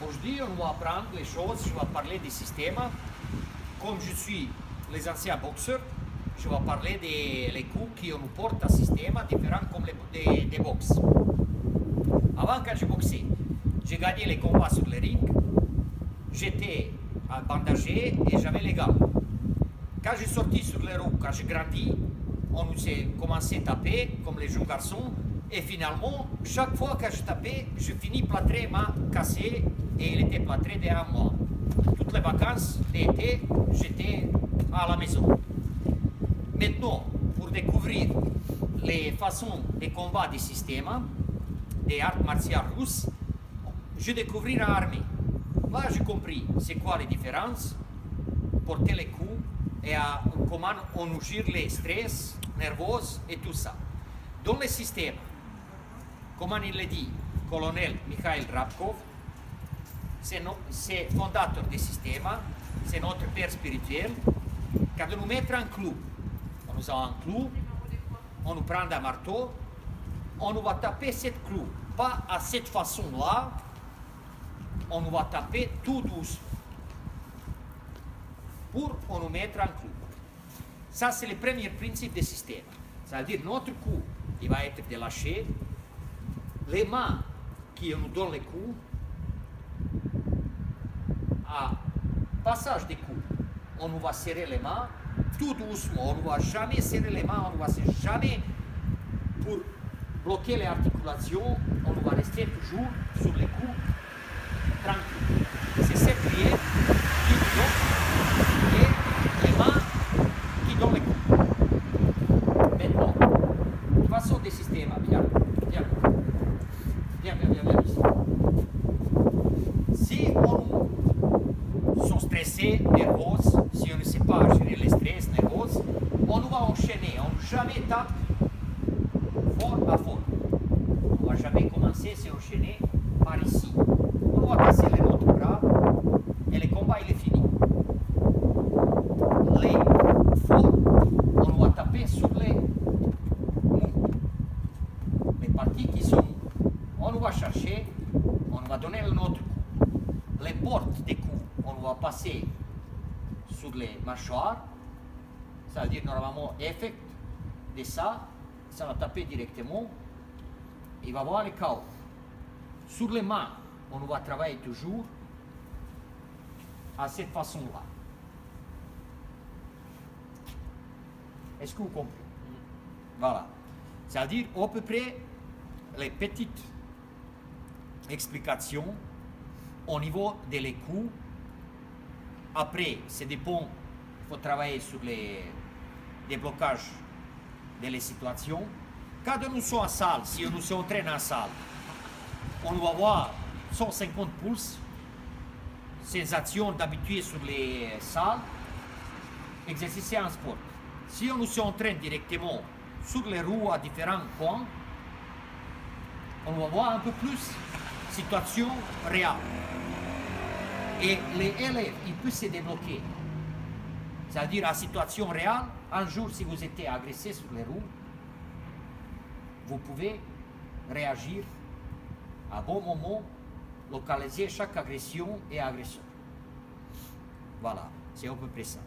Aujourd'hui, on va apprendre les choses, je vais parler des systèmes. Comme je suis les anciens boxeurs, je vais parler des coups qui nous portent un système différent comme des box. Avant, quand je boxais, j'ai gagné les combats sur le ring, j'étais bandagé et j'avais les gants. Quand j'ai sorti sur les roues, quand j'ai grandi, on nous a commencé à taper comme les jeunes garçons. Et finalement, chaque fois que je tapais, je finis plâtré, m'a cassé et il était plâtré derrière moi. Toutes les vacances d'été, j'étais à la maison. Maintenant, pour découvrir les façons de combat des systèmes, des arts martiaux russes, je découvrir l'armée. Là, j'ai compris c'est quoi les différences, porter les coups et comment on gère les stress, nerveux et tout ça. Dans le système, comme il l'a dit, colonel Mikhail Rabkov, c'est fondateur du système, c'est notre père spirituel, quand nous mettre un clou. On nous a un clou, on nous prend un marteau, on nous va taper cette clou, pas à cette façon-là, on nous va taper tout douce pour nous mettre un clou. Ça, c'est le premier principe du système. Ça veut dire notre coup, il va être relâché. Les mains qui nous donnent les coups, à passage des coups, on nous va serrer les mains tout doucement. On ne va jamais serrer les mains, on ne va jamais pour bloquer les articulations, on va rester toujours sur les coups tranquille. C'est cette pied qui nous donne et les mains qui donnent les coups. Maintenant, de façon des systèmes, viens ici. Si on sont stressés, nerveux, si on ne sait pas gérer le stress, nerveux, on va enchaîner, on ne jamais tape fort à fort. On ne va jamais commencer à s'enchaîner par ici. On va casser les autres bras et le combat il est fini. Les forts, on va taper sur les mous. Les parties qui sont, on va chercher, on va donner le autre coup. Les portes des coups, on va passer sur les mâchoires, ça veut dire normalement effet de ça, ça va taper directement, il va voir le chaos. Sur les mains, on va travailler toujours à cette façon-là. Est-ce que vous comprenez? Voilà. C'est-à-dire, à peu près, les petites explications au niveau des coups. Après, ça dépend, il faut travailler sur les déblocages des situations. Quand nous sommes en salle, si nous sommes entraînés en salle, on va voir 150 pouces, sensation d'habituer sur les salles, exercice en sport. Si on nous entraîne directement sur les roues à différents points, on va voir un peu plus situation réelle. Et les élèves, ils peuvent se débloquer. C'est-à-dire, à situation réelle, un jour, si vous êtes agressé sur les roues, vous pouvez réagir à bon moment, localiser chaque agression et agresseur. Voilà, c'est à peu près ça.